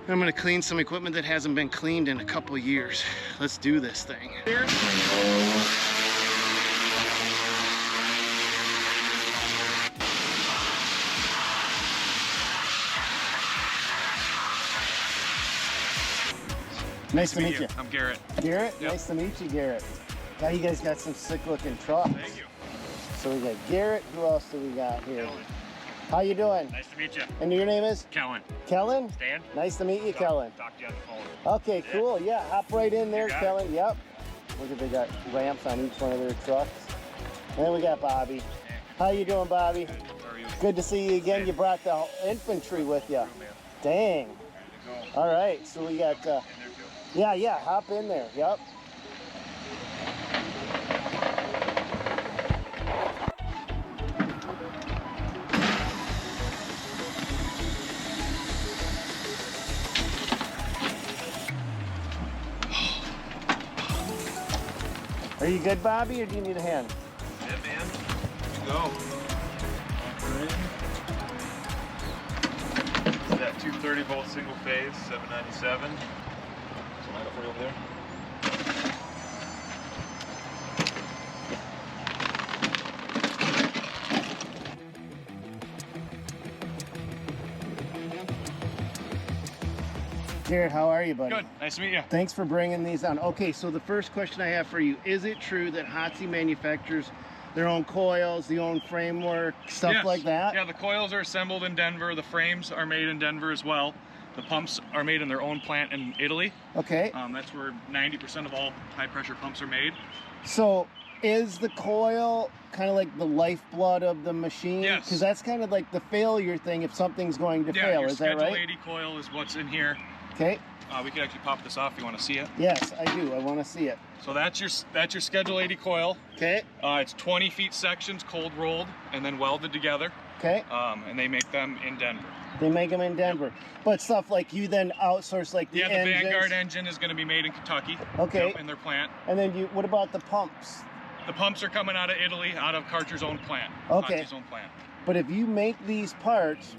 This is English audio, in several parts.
I'm gonna clean some equipment that hasn't been cleaned in a couple years. Let's do this thing. Nice to meet you. I'm Garrett. Garrett? Yep. Nice to meet you, Garrett. Now you guys got some sick looking trucks. Thank you. So we got Garrett. Who else do we got here? Kellen. How you doing? Nice to meet you. And your name is? Kellen. Kellen? Stan? Nice to meet you, Kellen. Talk to you on the phone. Okay, cool. Yeah, hop right in there, You got Kellen. Yep. Look at, they got ramps on each one of their trucks. And then we got Bobby. How you doing, Bobby? Good. How are you? Good to see you again. You brought the infantry with you. Dang. All right, so we got, yeah, hop in there. Yep. Are you good, Bobby, or do you need a hand? Yeah, man. You go. Is that 230 volt single phase, 797. So line up for you over there. Garrett, how are you, buddy? Good. Nice to meet you. Thanks for bringing these on. Okay, so the first question I have for you, is it true that HOTSY manufactures their own coils, the own framework, stuff Yes. like that? Yeah, the coils are assembled in Denver. The frames are made in Denver as well. The pumps are made in their own plant in Italy. Okay. That's where 90% of all high pressure pumps are made. So is the coil kind of like the lifeblood of the machine? Yes. Because that's kind of like the failure thing if something's going to fail, your is that Schedule right? 80 coil is what's in here. Okay. We could actually pop this off if you want to see it. Yes, I do. I want to see it. So that's your Schedule 80 coil. Okay. It's 20 feet sections, cold rolled, and then welded together. Okay. And they make them in Denver. They make them in Denver. But stuff like you then outsource like the engines. The Vanguard engine is going to be made in Kentucky. Okay. In their plant. And then what about the pumps? The pumps are coming out of Italy, out of Karcher's own plant. Okay. HOTSY's own plant. But if you make these parts,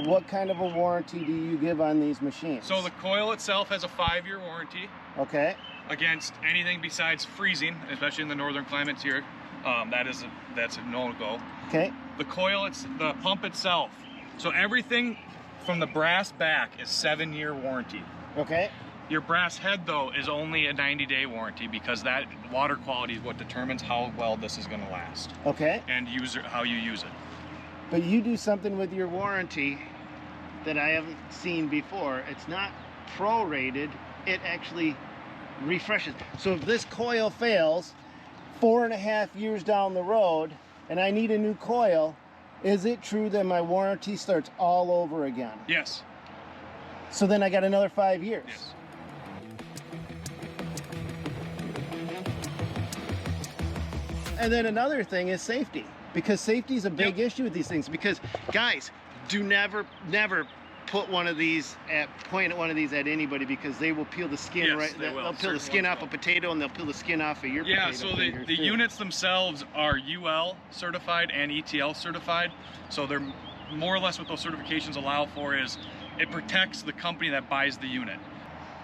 what kind of a warranty do you give on these machines? So the coil itself has a 5-year warranty. Okay. Against anything besides freezing, especially in the northern climates here. That's a no-go. Okay. The coil, the pump itself. So everything from the brass back is 7-year warranty. Okay. Your brass head though is only a 90-day warranty because that water quality is what determines how well this is going to last. Okay. And how you use it. But you do something with your warranty that I haven't seen before. It's not prorated, it actually refreshes. So if this coil fails 4.5 years down the road and I need a new coil, is it true that my warranty starts all over again? Yes. So then I got another 5 years? Yes. And then another thing is safety, because safety is a big issue with these things. Because guys, do never point one of these at anybody, because they will peel the skin. Yes, right. They'll peel the skin off a potato, and they'll peel the skin off of your potato. Yeah, so the units themselves are UL certified and ETL certified. So they're more or less what those certifications allow for is it protects the company that buys the unit.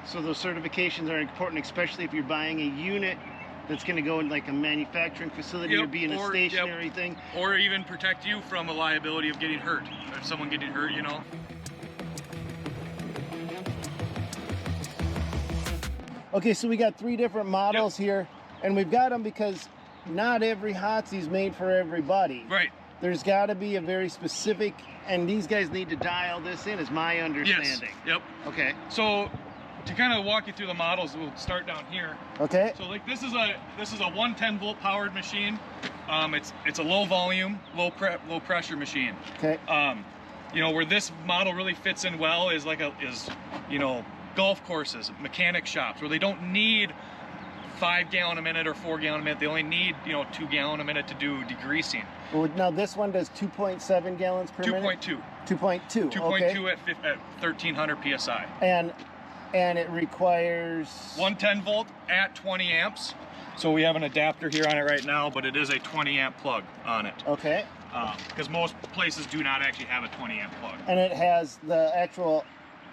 So those certifications are important, especially if you're buying a unit that's going to go in like a manufacturing facility or be in a stationary thing. Or even protect you from a liability of getting hurt. If someone getting hurt, you know. Okay, so we got 3 different models here, and we've got them because not every HOTSY is made for everybody. Right. There's got to be a very specific, and these guys need to dial this in, is my understanding. Yes. Yep. Okay. So to kind of walk you through the models, we'll start down here. Okay. So like this is a 110 volt powered machine. It's a low volume, low pressure machine. Okay. You know, where this model really fits in well is golf courses, mechanic shops, where they don't need 5 gallon a minute or 4 gallon a minute. They only need 2 gallon a minute to do degreasing. Well, now this one does 2.7 gallons per minute. 2.2. 2.2. 2.2 at 1300 psi. And it requires 110 volt at 20 amps. So we have an adapter here on it right now, but it is a 20 amp plug on it. Okay. because most places do not actually have a 20 amp plug. And it has the actual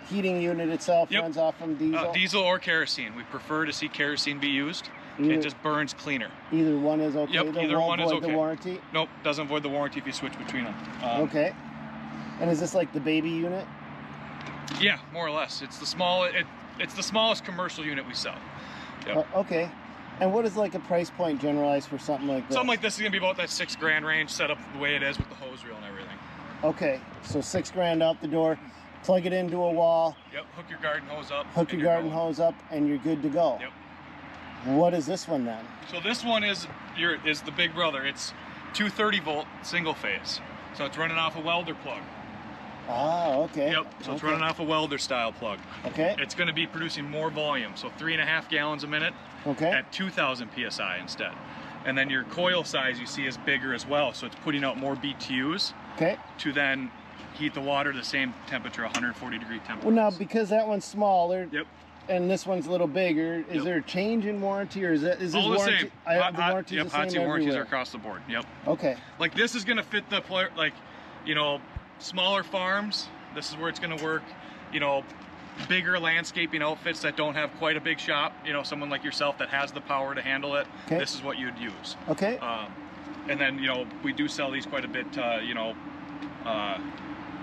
heating unit itself runs off from diesel? Diesel or kerosene. We prefer to see kerosene be used. It just burns cleaner. Either one is okay? Yep, either one is okay. The warranty? Nope, doesn't void the warranty if you switch between them. Okay. And is this like the baby unit? Yeah, more or less. It's the smallest commercial unit we sell. Yep. Okay. And what is like a price point generalized for something like this? Something like this is gonna be about that $6,000 range, set up the way it is with the hose reel and everything. Okay, so $6,000 out the door. Plug it into a wall. Yep. Hook your garden hose up. Hook your garden hose up, and you're good to go. Yep. What is this one then? So this one is the big brother. It's 230 volt single phase. So it's running off a welder plug. Ah, okay. Yep. So it's running off a welder style plug. Okay. It's going to be producing more volume, so 3.5 gallons a minute. Okay. At 2,000 psi instead. And then your coil size you see is bigger as well, so it's putting out more BTUs. Okay. To then heat the water to the same temperature, 140-degree temperature. Well, now because that one's smaller. Yep. And this one's a little bigger. Is there a change in warranty, or is this all the warranty? same? The warranty's yep, the same HOTSY warranties everywhere. are across the board. Yep. Okay. Like this is gonna fit the player, like, you know, smaller farms. This is where it's gonna work. You know, bigger landscaping outfits that don't have quite a big shop. You know, someone like yourself that has the power to handle it. Okay. This is what you'd use. Okay. And then, you know, we do sell these quite a bit. You know.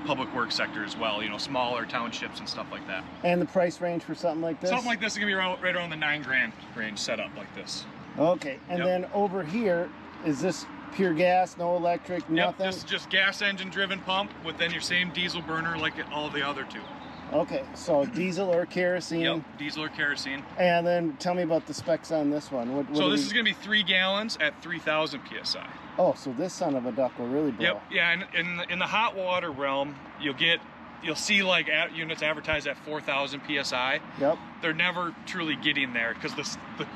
Public works sector as well, you know, smaller townships and stuff like that. And the price range for something like this? Something like this is gonna be right around the $9,000 range set up like this. Okay, and then over here, is this pure gas, no electric, nothing? Yep, this is just gas engine driven pump with then your same diesel burner like all the other two. Okay, so diesel or kerosene. Yep, diesel or kerosene. And then tell me about the specs on this one. So this is gonna be 3 gallons at 3,000 psi. Oh, so this son of a duck will really blow. Yep, yeah, and in the hot water realm, you'll see like units advertised at 4,000 psi. Yep. They're never truly getting there because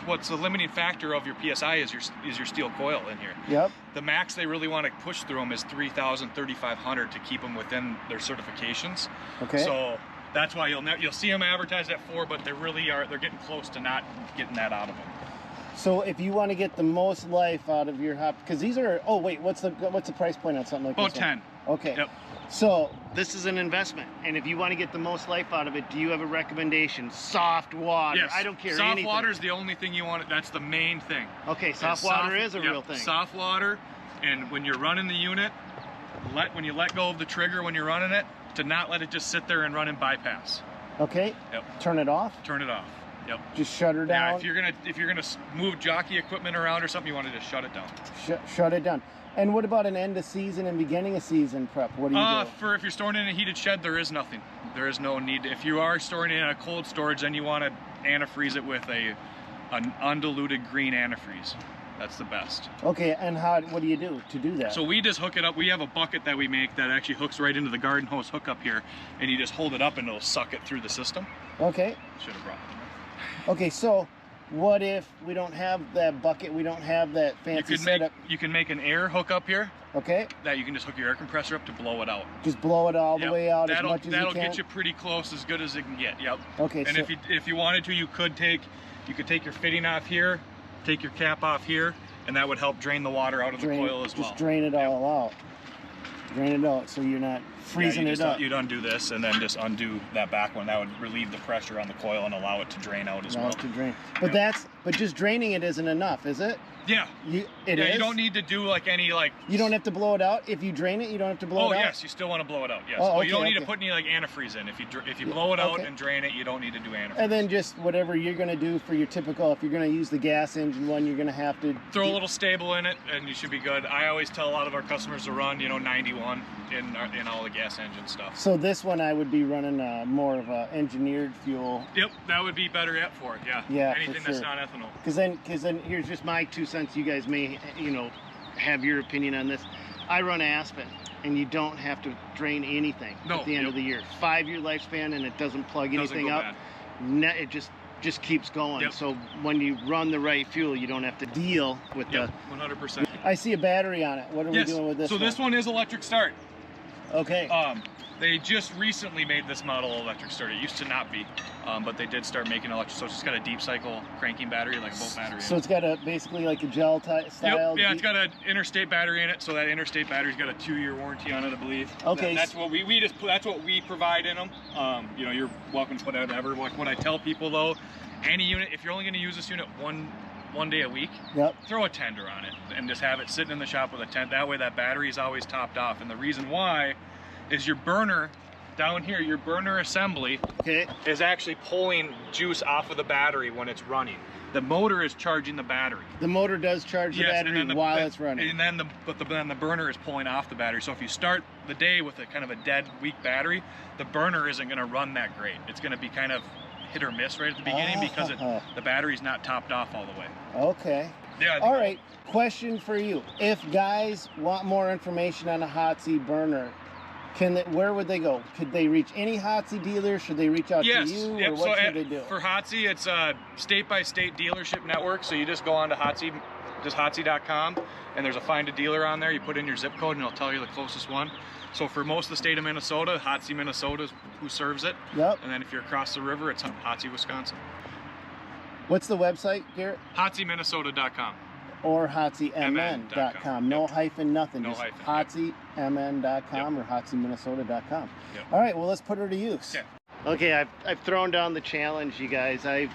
what's the limiting factor of your psi is your steel coil in here. Yep. The max they really want to push through them is 3,000, 3,500 to keep them within their certifications. Okay. So that's why you'll see them advertised at 4, but they're getting close to not getting that out of them. So if you want to get the most life out of your hop, because these are, oh wait, what's the price point on something like this? About 10. Okay. Yep. So this is an investment, and if you want to get the most life out of it, do you have a recommendation? Soft water. Yes. I don't care. Soft water is the only thing you want. That's the main thing. Okay. Soft water is a real thing. Soft water, and when you're running the unit, when you let go of the trigger when you're running it, to not let it just sit there and run in bypass. Okay. Yep. Turn it off. Turn it off. Yep. Just shut her down. Yeah, if you're gonna move jockey equipment around or something, you want to just shut it down. Shut it down. And what about an end of season and beginning of season prep? What do you do? For if you're storing in a heated shed, there is nothing. There is no need. If you are storing it in a cold storage, then you want to antifreeze it with an undiluted green antifreeze. That's the best. Okay, and what do you do to do that? So we just hook it up. We have a bucket that we make that actually hooks right into the garden hose hookup here, and you just hold it up and it'll suck it through the system. Okay. Should have brought it. Okay, so what if we don't have that bucket, we don't have that fancy setup? You can make an air hookup here. Okay. That you can just hook your air compressor up to blow it out. Just blow it all the way out as much as you can? That'll get you pretty close, as good as it can get, yep. Okay, and if you wanted to, you could take your fitting off here, take your cap off here, and that would help drain the water out of the coil as well. Just drain it all out. Drain it out so you're not freezing it up. You'd undo this and then just undo that back one. That would relieve the pressure on the coil and allow it to drain out as well. To drain. But but just draining it isn't enough, is it? Yeah. It is? You don't need to do like any like... You don't have to blow it out? If you drain it, you don't have to blow it out? Oh, yes. You still want to blow it out, yes. Oh, okay, you don't need to put any like antifreeze in. If you blow it out and drain it, you don't need to do antifreeze. And then just whatever you're going to do for your typical, if you're going to use the gas engine one, you're going to have to... Throw a little stable in it and you should be good. I always tell a lot of our customers to run, 91 in all the gas engine stuff. So this one I would be running more of a engineered fuel. Yep, that would be better yet for it, yeah. Yeah, anything that's not ethanol. Because then here's just my 2 cents. You guys may, have your opinion on this. I run Aspen, and you don't have to drain anything at the end of the year. 5-year lifespan, and it doesn't plug anything up. It just keeps going. Yep. So when you run the right fuel, you don't have to deal with the... 100%. I see a battery on it. What are we doing with this one? So this one is electric start. Okay. They just recently made this model electric start. It used to not be, but they did start making electric. So it's just got a deep cycle cranking battery, like a boat battery. So it's got a basically like a gel type style. Yep. Yeah, it's got an interstate battery in it. So that interstate battery's got a 2-year warranty on it, I believe. Okay. That's what that's what we provide in them. You know, you're welcome to put whatever. Like what I tell people though, any unit, if you're only going to use this unit one day a week, yep, throw a tender on it and just have it sitting in the shop with a tent. That way that battery is always topped off. And the reason why is your burner down here, your burner assembly, okay, is actually pulling juice off of the battery when it's running. The motor is charging the battery. The motor does charge the battery while it's running. And then the burner is pulling off the battery. So if you start the day with a kind of a dead, weak battery, the burner isn't going to run that great. It's going to be kind of hit or miss right at the beginning because the battery's not topped off all the way. Okay. Yeah. All right. Question for you: if guys want more information on a HOTSY burner, where would they go? Could they reach any HOTSY dealer? Should they reach out to you? Yep. Or what should they do? For HOTSY, it's a state-by-state dealership network. So you just go on to HOTSY, just HOTSY.com, and there's a find a dealer on there. You put in your zip code and it'll tell you the closest one. So for most of the state of Minnesota, HOTSY Minnesota is who serves it. Yep. And then if you're across the river, it's HOTSY Wisconsin. What's the website, Garrett? HOTSYMinnesota.com. Or HOTSYMN.com. No hyphen, nothing. No just hyphen. HOTSYMN.com or HOTSYMinnesota.com. Yep. All right, well, let's put her to use. Okay. Okay, I've thrown down the challenge, you guys. I've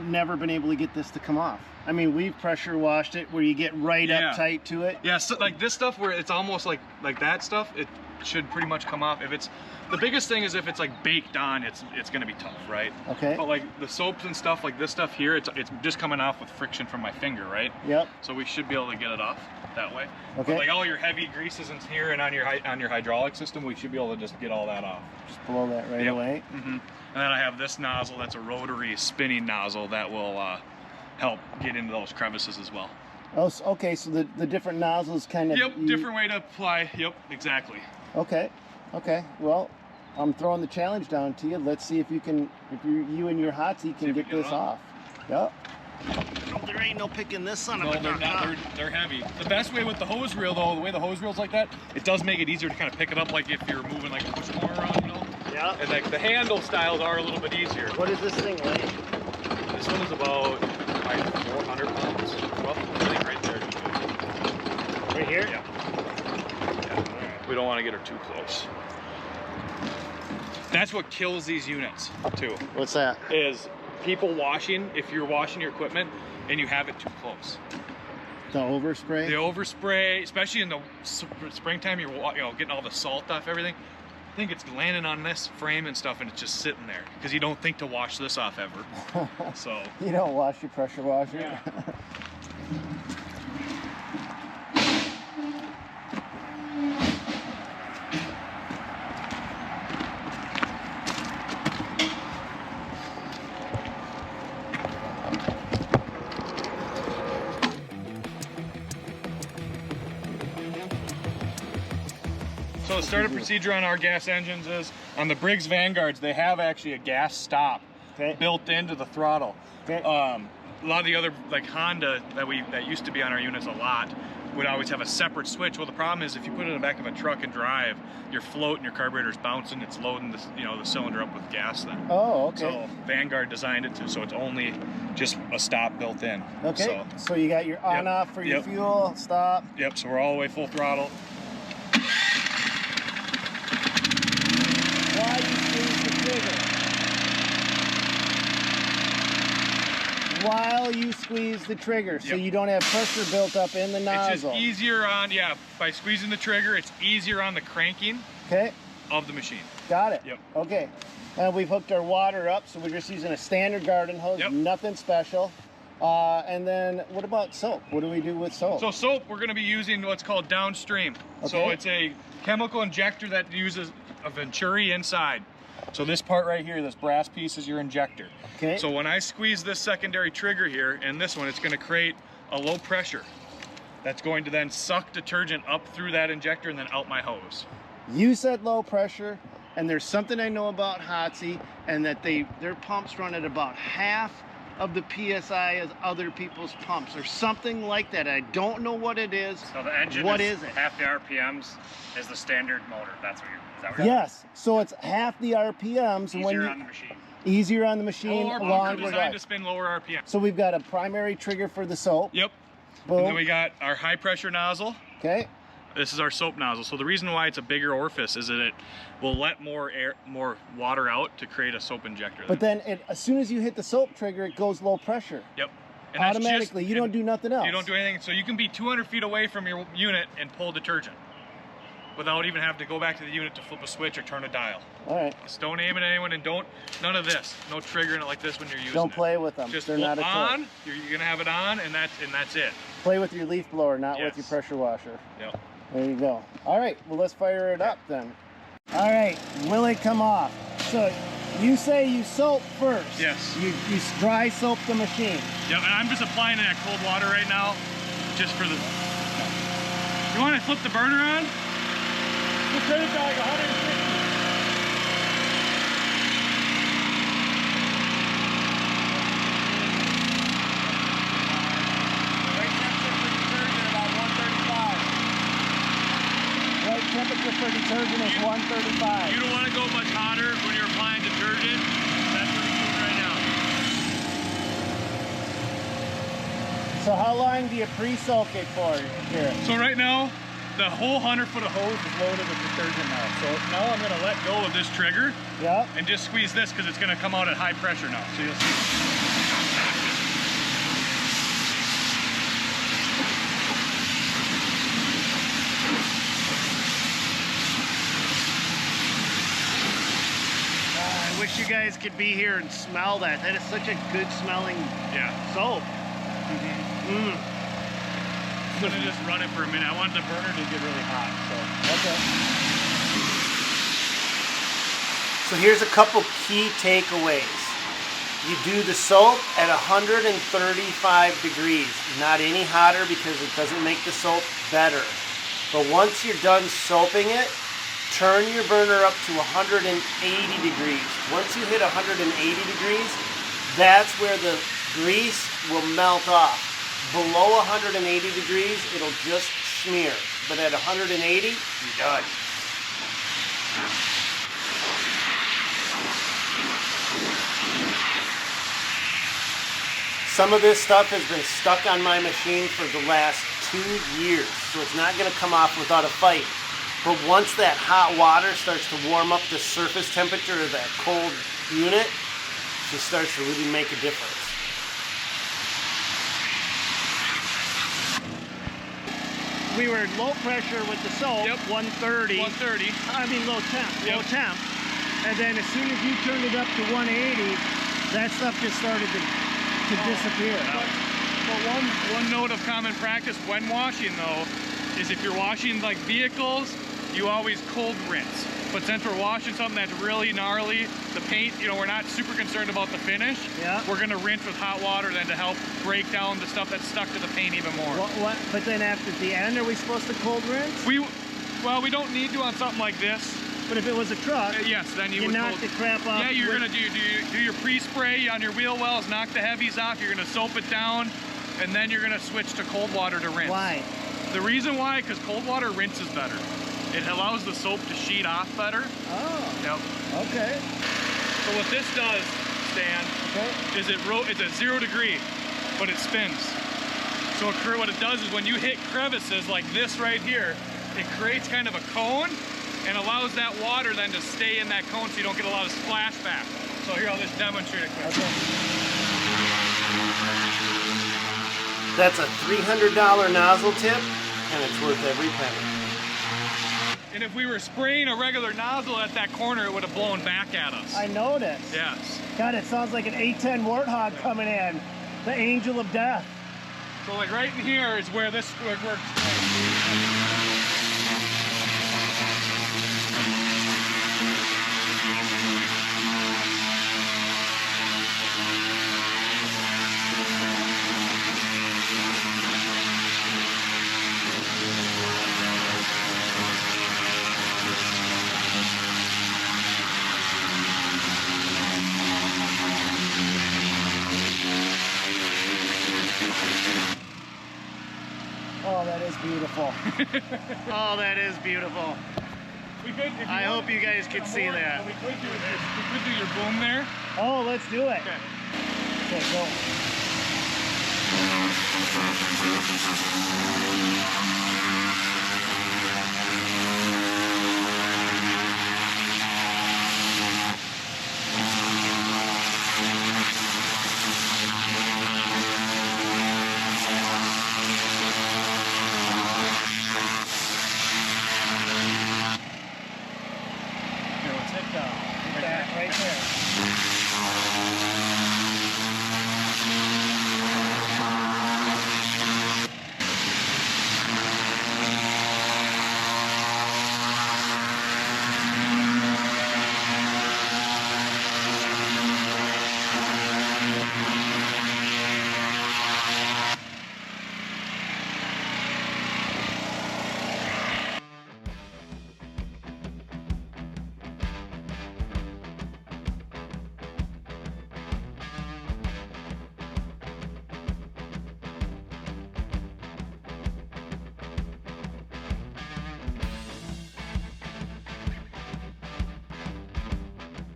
never been able to get this to come off. I mean, we've pressure washed it where you get right up tight to it. Yeah, so like this stuff where it's almost like that stuff, it should pretty much come off. If it's, the biggest thing is if it's like baked on, it's gonna be tough, right? Okay. But like the soaps and stuff, like this stuff here, it's just coming off with friction from my finger, right? Yep. So we should be able to get it off that way. Okay. But like all your heavy greases in here and on your hydraulic system, we should be able to just get all that off. Just blow that right away. Mm-hmm. And then I have this nozzle that's a rotary spinning nozzle that will help get into those crevices as well. Oh, okay, so the different nozzles kind of... Yep, different way to apply. Yep, exactly. Okay, well, I'm throwing the challenge down to you. Let's see if you can, you and your HOTSY can get this off. Yep. No, there ain't no picking this son of a they're not. They're heavy. The best way with the hose reel, though, the way the hose reel's like that, it does make it easier to kind of pick it up, like if you're moving like a push mower around, you know. Yeah. And like the handle styles are a little bit easier. What is this thing like? This one is about like 400 pounds. Roughly, I think right there. Right here? Yeah. We don't want to get her too close. That's what kills these units too. What's that? Is people washing, if you're washing your equipment and you have it too close. The overspray? The overspray, especially in the springtime, you're getting all the salt off everything. I think it's landing on this frame and stuff and it's just sitting there because you don't think to wash this off ever. So you don't wash your pressure washer? Yeah. So the startup procedure on our gas engines is, on the Briggs Vanguards, they have actually a gas stop built into the throttle. Okay. A lot of the other, like Honda, that used to be on our units a lot, would always have a separate switch. Well, the problem is if you put it in the back of a truck and drive, your float and your carburetor's bouncing, it's loading the cylinder up with gas then. Oh, okay. So Vanguard designed it so it's only just a stop built in. Okay. So you got your on-off for your fuel, stop. Yep, so we're all the way full throttle. Why you squeeze the trigger? While you squeeze the trigger, so you don't have pressure built up in the nozzle. It's just easier by squeezing the trigger, it's easier on the cranking of the machine. Got it. Yep. Okay. And we've hooked our water up, so we're just using a standard garden hose, nothing special. And then what about soap? What do we do with soap? So soap, we're going to be using what's called downstream. Okay. So it's a chemical injector that uses a venturi inside. So this part right here, this brass piece, is your injector. Okay. So when I squeeze this secondary trigger here and this one, it's going to create a low pressure that's going to then suck detergent up through that injector and then out my hose. You said low pressure, and there's something I know about HOTSY, and that their pumps run at about half of the PSI as other people's pumps or something like that. I don't know what it is. So the engine is half the RPMs is the standard motor. That's what you're, is that what you're Yes, so it's half the RPMs. Easier on the machine. Easier on the machine. Lower pumps are designed to spin lower RPM. So we've got a primary trigger for the soap. Yep. Boom. And then we got our high pressure nozzle. Okay. This is our soap nozzle. So the reason why it's a bigger orifice is that it will let more water out to create a soap injector. But then as soon as you hit the soap trigger, it goes low pressure. Yep. And automatically, you don't do nothing else. You don't do anything. So you can be 200 feet away from your unit and pull detergent without even having to go back to the unit to flip a switch or turn a dial. All right. Just don't aim at anyone and none of this. No triggering it like this when you're using it. Don't play with them. Just they're not a on. You're gonna have it on, and that's it. Play with your leaf blower, not with your pressure washer. Yep. There you go. All right, well, let's fire it up then. All right, will it come off? So you say you soap first. Yes. You dry soap the machine. Yep, and I'm just applying that cold water right now, just for the... You want to flip the burner on? Just turn it to like 150. Temperature for detergent is 135. You don't want to go much hotter when you're applying detergent. That's what you're doing right now. So how long do you pre-soak it for here? So right now, the whole 100-foot of hose is loaded with detergent now. So now I'm going to let go of this trigger and just squeeze this because it's going to come out at high pressure now. So you'll see. I wish you guys could be here and smell that. That is such a good smelling soap. I'm gonna just run it for a minute. I want the burner to get really hot. So here's a couple key takeaways. You do the soap at 135 degrees, not any hotter because it doesn't make the soap better. But once you're done soaping it, turn your burner up to 180 degrees. Once you hit 180 degrees, that's where the grease will melt off. Below 180 degrees, it'll just smear. But at 180, you're done. Some of this stuff has been stuck on my machine for the last 2 years, so it's not going to come off without a fight. But once that hot water starts to warm up the surface temperature of that cold unit, it starts to really make a difference. We were low pressure with the soap, 130. 130. I mean low temp, low temp. And then as soon as you turned it up to 180, that stuff just started to disappear. But one note of common practice when washing though, is if you're washing like vehicles, you always cold rinse. But since we're washing something that's really gnarly, the paint, you know, we're not super concerned about the finish. We're gonna rinse with hot water then to help break down the stuff that's stuck to the paint even more. But then after the end, are we supposed to cold rinse? Well, we don't need to on something like this. But if it was a truck, yes, then you would knock the crap off. Yeah, you're gonna do your pre-spray on your wheel wells, knock the heavies off, you're gonna soap it down, and then you're gonna switch to cold water to rinse. Why? The reason why, because cold water rinses better. It allows the soap to sheet off better. Oh. Yep. Okay. So what this does, Stan, is it's at 0 degree, but it spins. So what it does is when you hit crevices like this right here, it creates kind of a cone and allows that water then to stay in that cone so you don't get a lot of splashback. So here, I'll just demonstrate it quick. Okay. That's a $300 nozzle tip, and it's worth every penny. And if we were spraying a regular nozzle at that corner, it would have blown back at us. I noticed. Yes. God, it sounds like an A10 warthog coming in. The angel of death. So like right in here is where this works. beautiful. Oh, that is beautiful. We could, I hope you guys could see that. We could do your boom there. Oh, let's do it. Okay. Okay, go. Here, let's hit down. Hit that right there.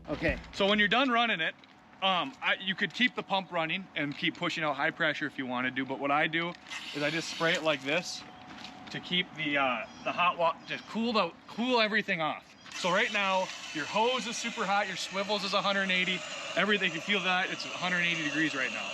Okay. So when you're done running it, you could keep the pump running and keep pushing out high pressure if you want to do, but what I do is I just spray it like this to keep the hot water, just cool everything off. So right now, your hose is super hot, your swivels is 180, everything, you feel that, it's 180 degrees right now.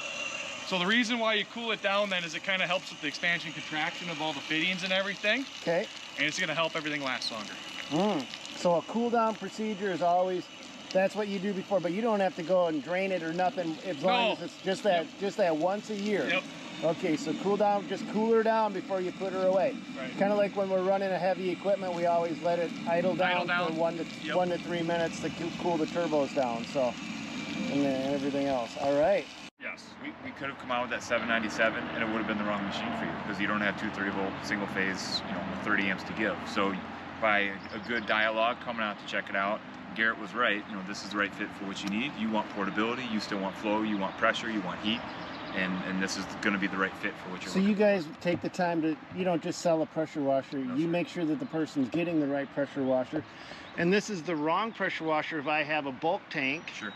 So the reason why you cool it down then is it kind of helps with the expansion contraction of all the fittings and everything. Okay. And it's gonna help everything last longer. So a cool down procedure is always, that's what you do before, but you don't have to go and drain it or nothing as long as it's just that, just that once a year. Yep. Okay, so cool down, just cool her down before you put her away. Right. Kind of like when we're running a heavy equipment, we always let it idle down, for 1 to 3 minutes to cool the turbos down. So, and then everything else. All right. Yes, we could have come out with that 797 and it would have been the wrong machine for you because you don't have 230-volt single phase, 30 amps to give. So by a good dialogue coming out to check it out, Garrett was right. This is the right fit for what you need. You want portability, you still want flow, you want pressure, you want heat, and this is going to be the right fit for what you're looking for. So you guys take the time to, you don't just sell a pressure washer, you make sure that the person's getting the right pressure washer. And this is the wrong pressure washer if I have a bulk tank. Sure.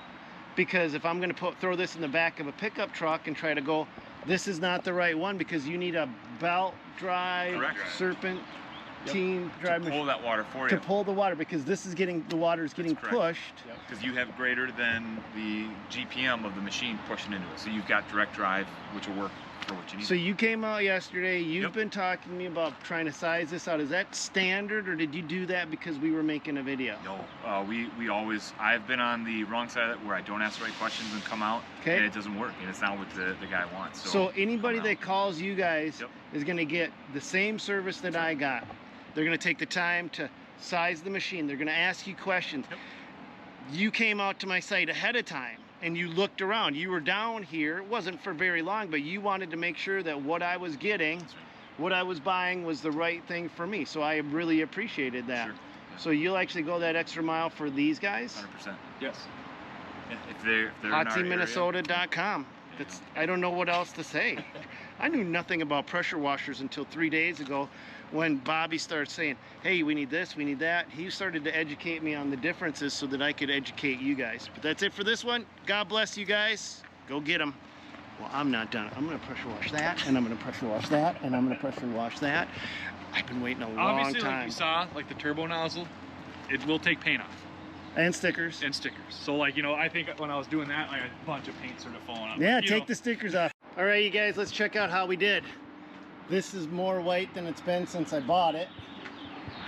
Because if I'm going to throw this in the back of a pickup truck and try to go, this is not the right one because you need a belt drive, serpentine drive to pull that water for you. To pull the water, because this is getting, the water is getting pushed. Because you have greater than the GPM of the machine pushing into it. So you've got direct drive, which will work for what you need. So you came out yesterday, you've been talking to me about trying to size this out. Is that standard, or did you do that because we were making a video? No, we always, I've been on the wrong side of it where I don't ask the right questions and come out, and it doesn't work, and it's not what the guy wants. So anybody that calls you guys is going to get the same service that I got. They're going to take the time to size the machine. They're going to ask you questions. You came out to my site ahead of time and you looked around. You were down here. It wasn't for very long, but you wanted to make sure that what I was getting, what I was buying was the right thing for me. So I really appreciated that. So you'll actually go that extra mile for these guys? 100%. Yes. If they're HOTSYMinnesota.com. That's, I don't know what else to say. I knew nothing about pressure washers until 3 days ago when Bobby started saying, hey, we need this, we need that. He started to educate me on the differences so that I could educate you guys. But that's it for this one. God bless you guys. Go get them. Well, I'm not done. I'm going to pressure wash that, and I'm going to pressure wash that, and I'm going to pressure wash that. I've been waiting a long time. Obviously, like you saw, like the turbo nozzle, it will take paint off. And stickers. And stickers. So like, I think when I was doing that, like a bunch of paint sort of falling off. Yeah, take the stickers off. All right, you guys, let's check out how we did. This is more white than it's been since I bought it.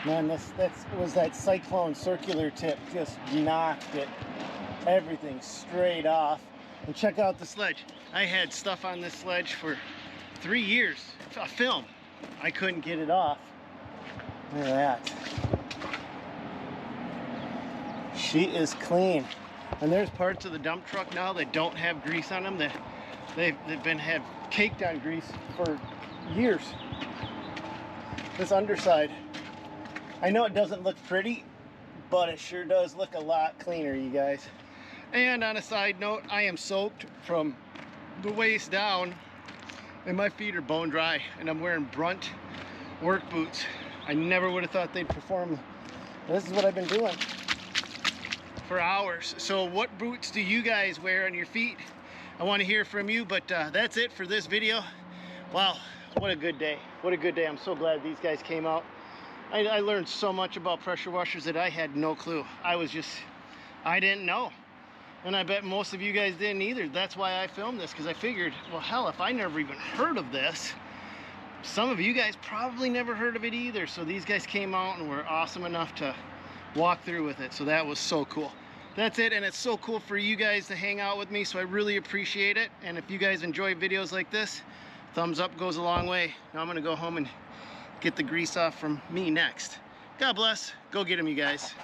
Man, this was that Cyclone circular tip, just knocked it, everything straight off. And check out the sledge. I had stuff on this sledge for 3 years, a film. I couldn't get it off. Look at that. She is clean. And there's parts of the dump truck now that don't have grease on them. That they've have caked on grease for years. This underside, I know it doesn't look pretty, but it sure does look a lot cleaner, you guys. And on a side note, I am soaked from the waist down, and my feet are bone dry, and I'm wearing Brunt work boots. I never would have thought they'd perform. This is what I've been doing for hours. So what boots do you guys wear on your feet? I want to hear from you, but that's it for this video. Wow, what a good day. What a good day. I'm so glad these guys came out. I learned so much about pressure washers that I had no clue. I didn't know. And I bet most of you guys didn't either. That's why I filmed this, because I figured, well, hell, if I never even heard of this, some of you guys probably never heard of it either. So these guys came out and were awesome enough to walk through with it. So that was so cool. That's it, and it's so cool for you guys to hang out with me, so I really appreciate it. And if you guys enjoy videos like this, thumbs up goes a long way. Now I'm gonna go home and get the grease off from me next. God bless. Go get them, you guys.